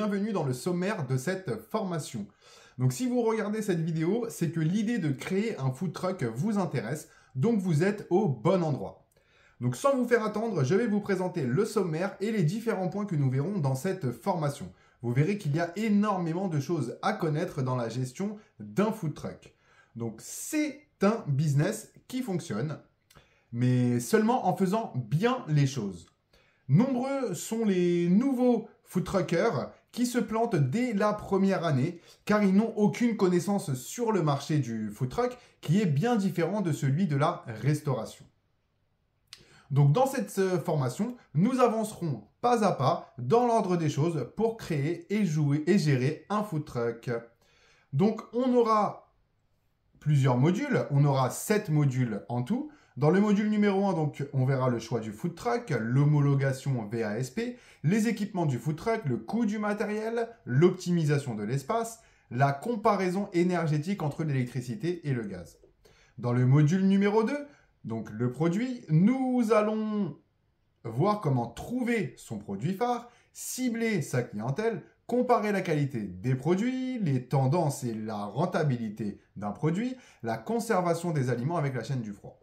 bienvenue dans le sommaire de cette formation. Donc si vous regardez cette vidéo, c'est que l'idée de créer un food truck vous intéresse, donc vous êtes au bon endroit. Donc sans vous faire attendre, je vais vous présenter le sommaire et les différents points que nous verrons dans cette formation. Vous verrez qu'il y a énormément de choses à connaître dans la gestion d'un food truck. Donc c'est un business qui fonctionne, mais seulement en faisant bien les choses. Nombreux sont les nouveaux food truckers qui se plantent dès la première année car ils n'ont aucune connaissance sur le marché du food truck qui est bien différent de celui de la restauration. Donc dans cette formation, nous avancerons pas à pas dans l'ordre des choses pour créer et jouer et gérer un food truck. Donc on aura plusieurs modules, on aura 7 modules en tout. Dans le module numéro 1, donc, on verra le choix du food truck, l'homologation VASP, les équipements du food truck, le coût du matériel, l'optimisation de l'espace, la comparaison énergétique entre l'électricité et le gaz. Dans le module numéro 2, donc le produit, nous allons voir comment trouver son produit phare, cibler sa clientèle, comparer la qualité des produits, les tendances et la rentabilité d'un produit, la conservation des aliments avec la chaîne du froid.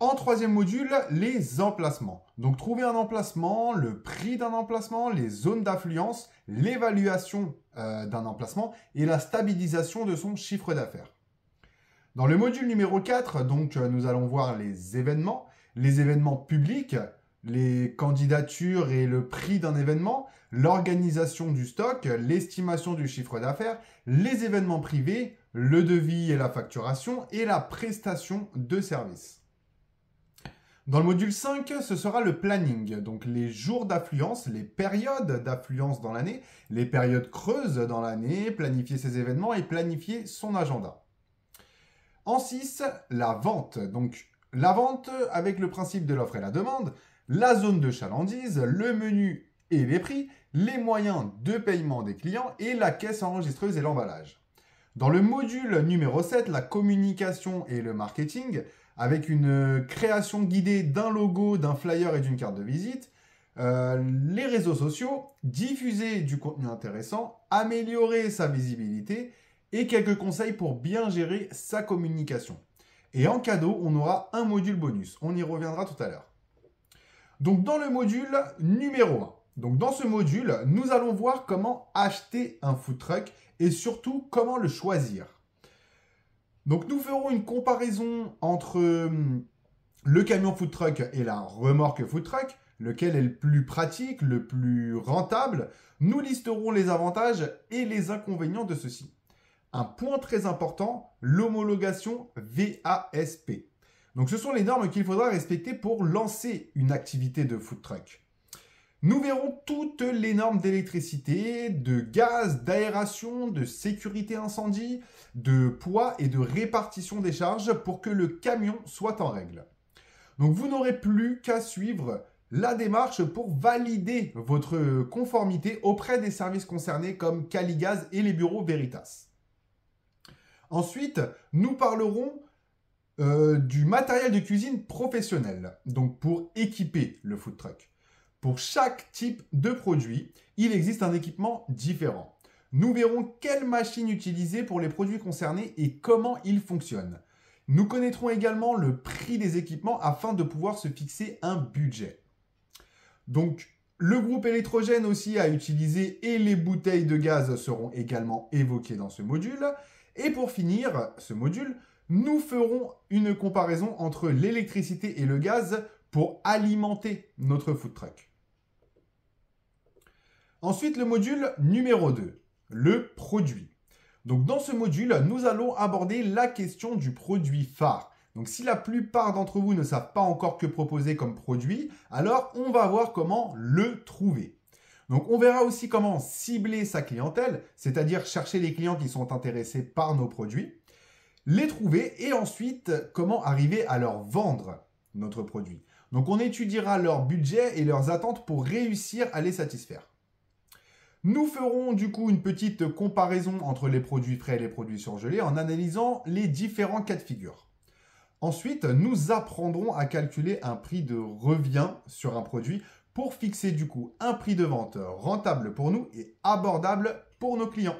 En troisième module, les emplacements. Donc trouver un emplacement, le prix d'un emplacement, les zones d'affluence, l'évaluation d'un emplacement et la stabilisation de son chiffre d'affaires. Dans le module numéro 4, donc, nous allons voir les événements publics, les candidatures et le prix d'un événement, l'organisation du stock, l'estimation du chiffre d'affaires, les événements privés, le devis et la facturation et la prestation de services. Dans le module 5, ce sera le planning, donc les jours d'affluence, les périodes d'affluence dans l'année, les périodes creuses dans l'année, planifier ses événements et planifier son agenda. En 6, la vente, donc la vente avec le principe de l'offre et la demande, la zone de chalandise, le menu et les prix, les moyens de paiement des clients et la caisse enregistreuse et l'emballage. Dans le module numéro 7, la communication et le marketing, avec une création guidée d'un logo, d'un flyer et d'une carte de visite, les réseaux sociaux, diffuser du contenu intéressant, améliorer sa visibilité et quelques conseils pour bien gérer sa communication. Et en cadeau, on aura un module bonus. On y reviendra tout à l'heure. Donc dans le module numéro 1, donc dans ce module, nous allons voir comment acheter un food truck et surtout comment le choisir. Donc nous ferons une comparaison entre le camion food truck et la remorque food truck, lequel est le plus pratique, le plus rentable. Nous listerons les avantages et les inconvénients de ceci. Un point très important, l'homologation VASP. Donc ce sont les normes qu'il faudra respecter pour lancer une activité de food truck. Nous verrons toutes les normes d'électricité, de gaz, d'aération, de sécurité incendie, de poids et de répartition des charges pour que le camion soit en règle. Donc vous n'aurez plus qu'à suivre la démarche pour valider votre conformité auprès des services concernés comme Caligaz et les bureaux Veritas. Ensuite, nous parlerons du matériel de cuisine professionnel, donc pour équiper le food truck. Pour chaque type de produit, il existe un équipement différent. Nous verrons quelle machine utiliser pour les produits concernés et comment ils fonctionnent. Nous connaîtrons également le prix des équipements afin de pouvoir se fixer un budget. Donc, le groupe électrogène aussi à utiliser et les bouteilles de gaz seront également évoquées dans ce module. Et pour finir ce module, nous ferons une comparaison entre l'électricité et le gaz pour alimenter notre food truck. Ensuite, le module numéro 2, le produit. Donc dans ce module, nous allons aborder la question du produit phare. Donc si la plupart d'entre vous ne savent pas encore que proposer comme produit, alors on va voir comment le trouver. Donc on verra aussi comment cibler sa clientèle, c'est-à-dire chercher les clients qui sont intéressés par nos produits, les trouver et ensuite comment arriver à leur vendre notre produit. Donc on étudiera leur budget et leurs attentes pour réussir à les satisfaire. Nous ferons du coup une petite comparaison entre les produits frais et les produits surgelés en analysant les différents cas de figure. Ensuite, nous apprendrons à calculer un prix de revient sur un produit pour fixer du coup un prix de vente rentable pour nous et abordable pour nos clients.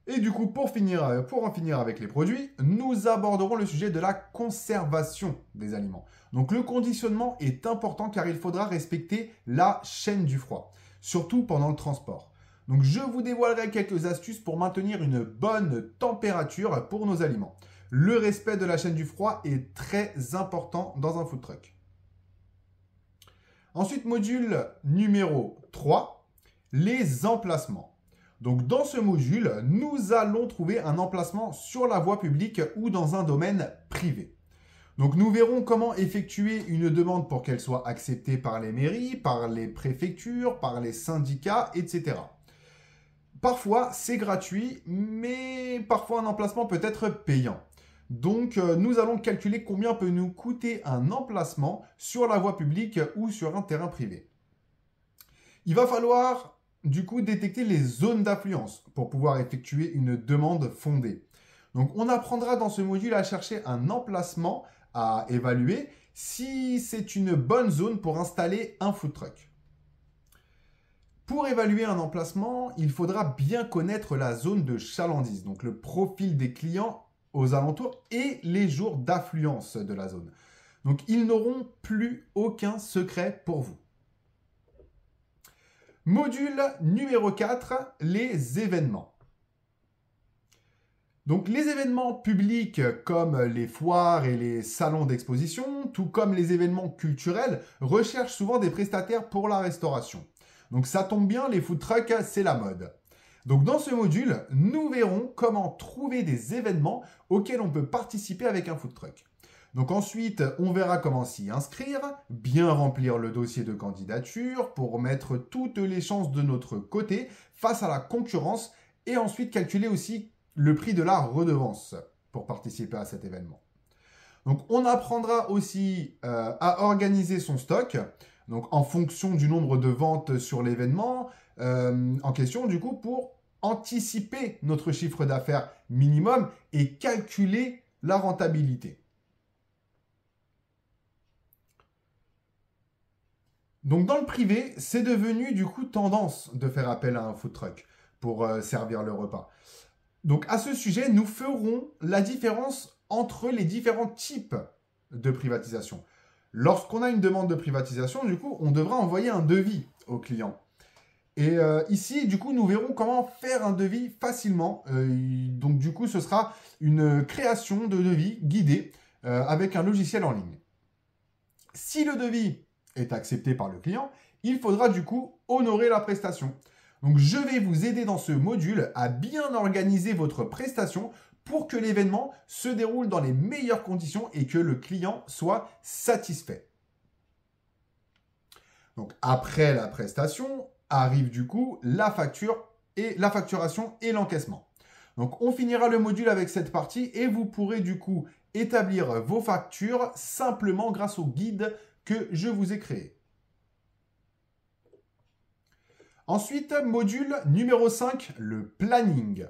Et du coup, pour en finir avec les produits, nous aborderons le sujet de la conservation des aliments. Donc le conditionnement est important car il faudra respecter la chaîne du froid, surtout pendant le transport. Donc je vous dévoilerai quelques astuces pour maintenir une bonne température pour nos aliments. Le respect de la chaîne du froid est très important dans un food truck. Ensuite, module numéro 3, les emplacements. Donc dans ce module, nous allons trouver un emplacement sur la voie publique ou dans un domaine privé. Donc nous verrons comment effectuer une demande pour qu'elle soit acceptée par les mairies, par les préfectures, par les syndicats, etc. Parfois c'est gratuit, mais parfois un emplacement peut être payant. Donc nous allons calculer combien peut nous coûter un emplacement sur la voie publique ou sur un terrain privé. Il va falloir du coup détecter les zones d'affluence pour pouvoir effectuer une demande fondée. Donc on apprendra dans ce module à chercher un emplacement à évaluer si c'est une bonne zone pour installer un food truck. Pour évaluer un emplacement, il faudra bien connaître la zone de chalandise, donc le profil des clients aux alentours et les jours d'affluence de la zone. Donc ils n'auront plus aucun secret pour vous. Module numéro 4, les événements. Donc les événements publics comme les foires et les salons d'exposition, tout comme les événements culturels, recherchent souvent des prestataires pour la restauration. Donc ça tombe bien, les food trucks, c'est la mode. Donc dans ce module, nous verrons comment trouver des événements auxquels on peut participer avec un food truck. Donc ensuite, on verra comment s'y inscrire, bien remplir le dossier de candidature pour mettre toutes les chances de notre côté face à la concurrence et ensuite calculer aussi le prix de la redevance pour participer à cet événement. Donc on apprendra aussi à organiser son stock, donc en fonction du nombre de ventes sur l'événement en question du coup pour anticiper notre chiffre d'affaires minimum et calculer la rentabilité. Donc dans le privé, c'est devenu du coup tendance de faire appel à un food truck pour servir le repas. Donc à ce sujet, nous ferons la différence entre les différents types de privatisation. Lorsqu'on a une demande de privatisation, du coup, on devra envoyer un devis au client. Et ici, du coup, nous verrons comment faire un devis facilement. Donc du coup, ce sera une création de devis guidé avec un logiciel en ligne. Si le devis est accepté par le client, il faudra du coup honorer la prestation. Donc je vais vous aider dans ce module à bien organiser votre prestation pour que l'événement se déroule dans les meilleures conditions et que le client soit satisfait. Donc après la prestation, arrive du coup la facturation et l'encaissement. Donc on finira le module avec cette partie et vous pourrez du coup établir vos factures simplement grâce au guide que je vous ai créé. Ensuite, module numéro 5, le planning.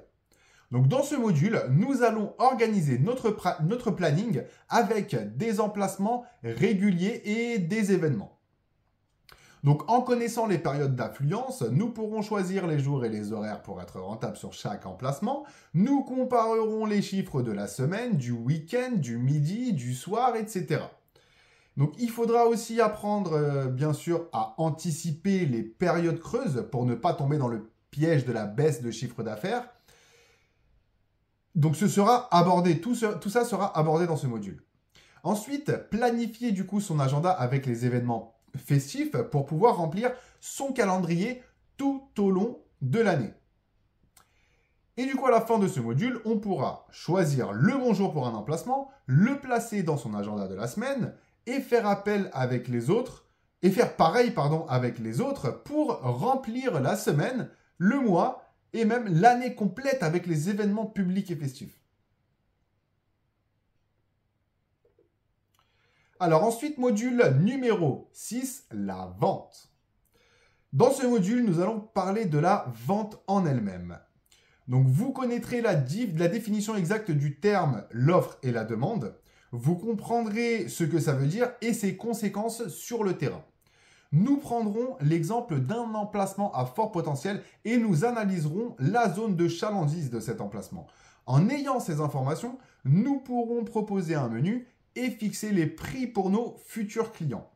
Donc dans ce module, nous allons organiser notre planning avec des emplacements réguliers et des événements. Donc en connaissant les périodes d'affluence, nous pourrons choisir les jours et les horaires pour être rentables sur chaque emplacement. Nous comparerons les chiffres de la semaine, du week-end, du midi, du soir, etc. Donc il faudra aussi apprendre, bien sûr, à anticiper les périodes creuses pour ne pas tomber dans le piège de la baisse de chiffre d'affaires. Donc ce sera abordé, tout ça sera abordé dans ce module. Ensuite, planifier du coup son agenda avec les événements festifs pour pouvoir remplir son calendrier tout au long de l'année. Et du coup, à la fin de ce module, on pourra choisir le bon jour pour un emplacement, le placer dans son agenda de la semaine et faire appel avec les autres, et faire pareil, avec les autres pour remplir la semaine, le mois et même l'année complète avec les événements publics et festifs. Alors ensuite, module numéro 6, la vente. Dans ce module, nous allons parler de la vente en elle-même. Donc vous connaîtrez la définition exacte du terme l'offre et la demande. Vous comprendrez ce que ça veut dire et ses conséquences sur le terrain. nous prendrons l'exemple d'un emplacement à fort potentiel et nous analyserons la zone de chalandise de cet emplacement. En ayant ces informations, nous pourrons proposer un menu et fixer les prix pour nos futurs clients.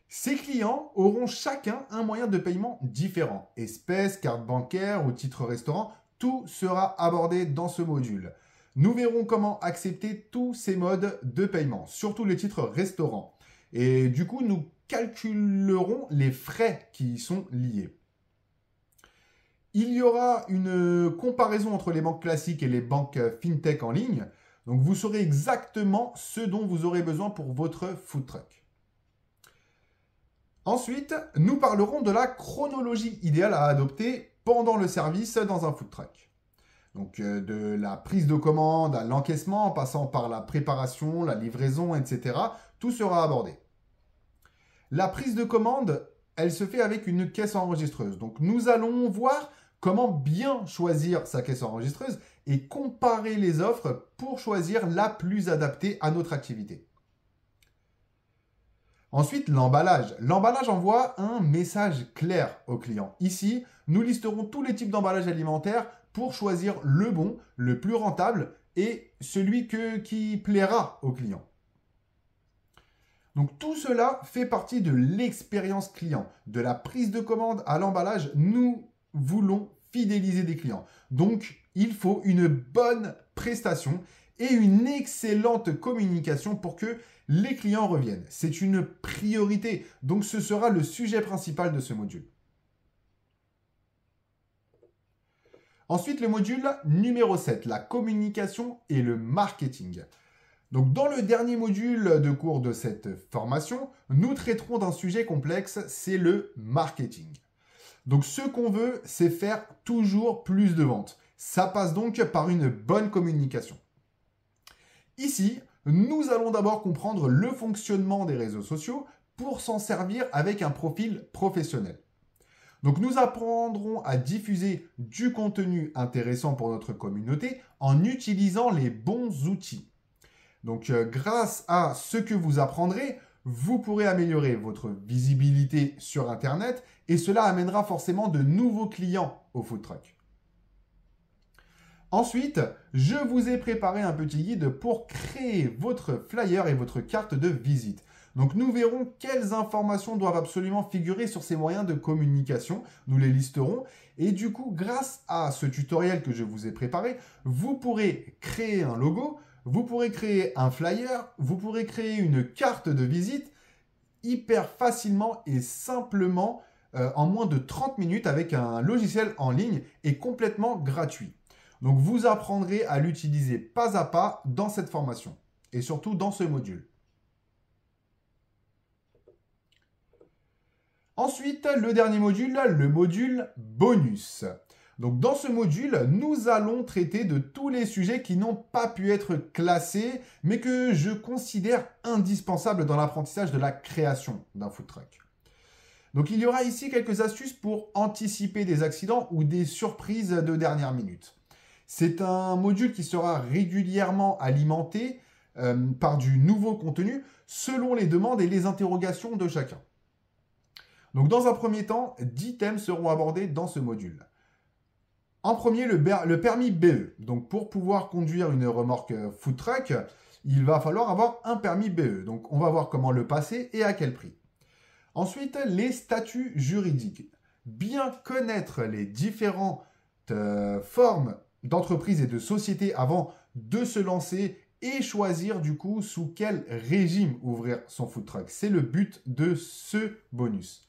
Ces clients auront chacun un moyen de paiement différent. Espèces, carte bancaire ou titre restaurant, tout sera abordé dans ce module. Nous verrons comment accepter tous ces modes de paiement, surtout les titres restaurants. Et du coup, nous calculerons les frais qui y sont liés. Il y aura une comparaison entre les banques classiques et les banques fintech en ligne. Donc, vous saurez exactement ce dont vous aurez besoin pour votre food truck. Ensuite, nous parlerons de la chronologie idéale à adopter pendant le service dans un food truck. Donc, de la prise de commande à l'encaissement, en passant par la préparation, la livraison, etc. Tout sera abordé. La prise de commande, elle se fait avec une caisse enregistreuse. Donc, nous allons voir comment bien choisir sa caisse enregistreuse et comparer les offres pour choisir la plus adaptée à notre activité. Ensuite, l'emballage. L'emballage envoie un message clair au client. Ici, nous listerons tous les types d'emballage alimentaire pour choisir le bon, le plus rentable et celui qui plaira au client. Donc tout cela fait partie de l'expérience client. De la prise de commande à l'emballage, nous voulons fidéliser des clients. Donc il faut une bonne prestation et une excellente communication pour que les clients reviennent. C'est une priorité, donc ce sera le sujet principal de ce module. Ensuite, le module numéro 7, la communication et le marketing. Donc, dans le dernier module de cours de cette formation, nous traiterons d'un sujet complexe, c'est le marketing. Donc, ce qu'on veut, c'est faire toujours plus de ventes. Ça passe donc par une bonne communication. Ici, nous allons d'abord comprendre le fonctionnement des réseaux sociaux pour s'en servir avec un profil professionnel. Donc nous apprendrons à diffuser du contenu intéressant pour notre communauté en utilisant les bons outils. Donc grâce à ce que vous apprendrez, vous pourrez améliorer votre visibilité sur Internet et cela amènera forcément de nouveaux clients au food truck. Ensuite, je vous ai préparé un petit guide pour créer votre flyer et votre carte de visite. Donc nous verrons quelles informations doivent absolument figurer sur ces moyens de communication. Nous les listerons. Et du coup, grâce à ce tutoriel que je vous ai préparé, vous pourrez créer un logo, vous pourrez créer un flyer, vous pourrez créer une carte de visite hyper facilement et simplement en moins de 30 minutes avec un logiciel en ligne et complètement gratuit. Donc vous apprendrez à l'utiliser pas à pas dans cette formation et surtout dans ce module. Ensuite, le dernier module, le module bonus. Donc dans ce module, nous allons traiter de tous les sujets qui n'ont pas pu être classés, mais que je considère indispensables dans l'apprentissage de la création d'un food truck. Donc il y aura ici quelques astuces pour anticiper des accidents ou des surprises de dernière minute. C'est un module qui sera régulièrement alimenté par du nouveau contenu selon les demandes et les interrogations de chacun. Donc dans un premier temps, 10 thèmes seront abordés dans ce module. En premier, le permis BE. Donc pour pouvoir conduire une remorque food truck, il va falloir avoir un permis BE. Donc on va voir comment le passer et à quel prix. Ensuite, les statuts juridiques. Bien connaître les différentes formes d'entreprise et de société avant de se lancer et choisir du coup sous quel régime ouvrir son food truck. C'est le but de ce bonus.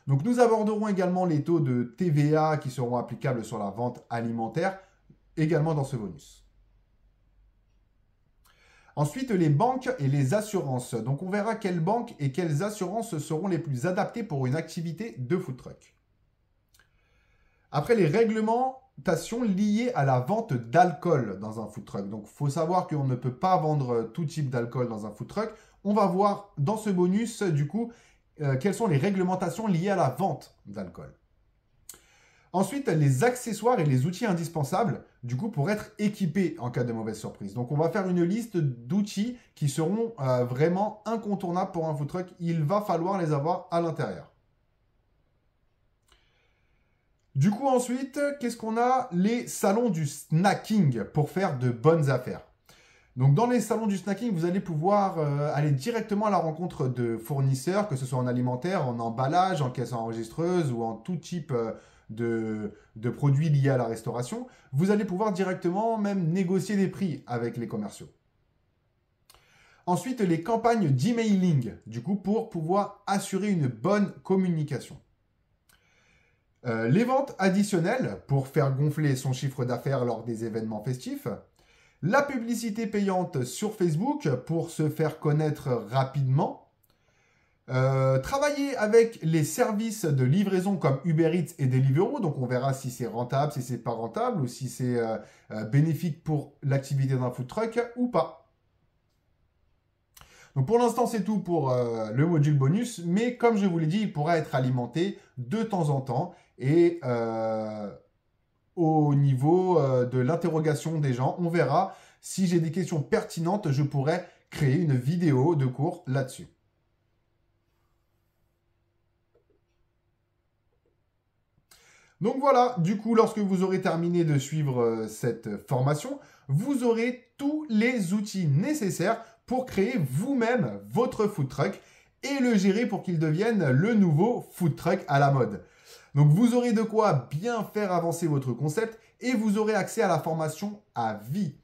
Donc nous aborderons également les taux de TVA qui seront applicables sur la vente alimentaire, également dans ce bonus. Ensuite, les banques et les assurances. Donc on verra quelles banques et quelles assurances seront les plus adaptées pour une activité de food truck. Après, les réglementations liées à la vente d'alcool dans un food truck. Donc il faut savoir qu'on ne peut pas vendre tout type d'alcool dans un food truck. On va voir dans ce bonus, du coup, quelles sont les réglementations liées à la vente d'alcool. Ensuite, les accessoires et les outils indispensables, du coup, pour être équipé en cas de mauvaise surprise. Donc, on va faire une liste d'outils qui seront vraiment incontournables pour un food truck. Il va falloir les avoir à l'intérieur. Du coup, ensuite, qu'est-ce qu'on a? Les salons du snacking pour faire de bonnes affaires. Donc, dans les salons du snacking, vous allez pouvoir aller directement à la rencontre de fournisseurs, que ce soit en alimentaire, en emballage, en caisse enregistreuse ou en tout type de produits liés à la restauration. Vous allez pouvoir directement même négocier des prix avec les commerciaux. Ensuite, les campagnes d'emailing, du coup, pour pouvoir assurer une bonne communication. Les ventes additionnelles pour faire gonfler son chiffre d'affaires lors des événements festifs. La publicité payante sur Facebook pour se faire connaître rapidement. Travailler avec les services de livraison comme Uber Eats et Deliveroo. Donc on verra si c'est rentable, si c'est pas rentable ou si c'est bénéfique pour l'activité d'un food truck ou pas. Donc pour l'instant c'est tout pour le module bonus. Mais comme je vous l'ai dit, il pourra être alimenté de temps en temps. Et au niveau de l'interrogation des gens, on verra si j'ai des questions pertinentes, je pourrais créer une vidéo de cours là-dessus. Donc voilà, du coup, lorsque vous aurez terminé de suivre cette formation, vous aurez tous les outils nécessaires pour créer vous-même votre food truck et le gérer pour qu'il devienne le nouveau food truck à la mode. Donc vous aurez de quoi bien faire avancer votre concept et vous aurez accès à la formation à vie.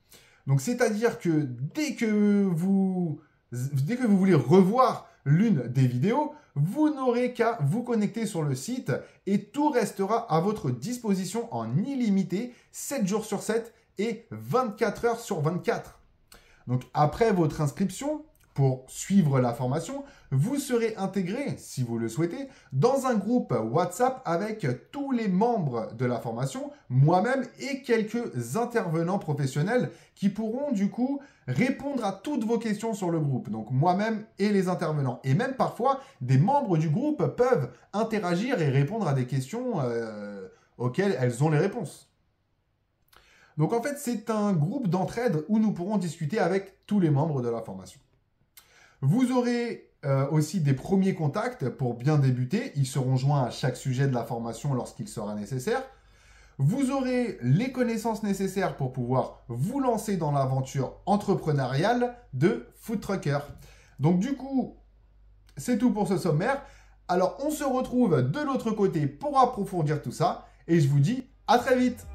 Donc c'est-à-dire que dès que vous voulez revoir l'une des vidéos, vous n'aurez qu'à vous connecter sur le site et tout restera à votre disposition en illimité, 7 jours sur 7 et 24 heures sur 24. Donc après votre inscription, pour suivre la formation, vous serez intégré, si vous le souhaitez, dans un groupe WhatsApp avec tous les membres de la formation, moi-même et quelques intervenants professionnels qui pourront du coup répondre à toutes vos questions sur le groupe. Donc moi-même et les intervenants. Et même parfois, des membres du groupe peuvent interagir et répondre à des questions auxquelles elles ont les réponses. Donc en fait, c'est un groupe d'entraide où nous pourrons discuter avec tous les membres de la formation. Vous aurez aussi des premiers contacts pour bien débuter. Ils seront joints à chaque sujet de la formation lorsqu'il sera nécessaire. Vous aurez les connaissances nécessaires pour pouvoir vous lancer dans l'aventure entrepreneuriale de food trucker. Donc du coup, c'est tout pour ce sommaire. Alors on se retrouve de l'autre côté pour approfondir tout ça. Et je vous dis à très vite.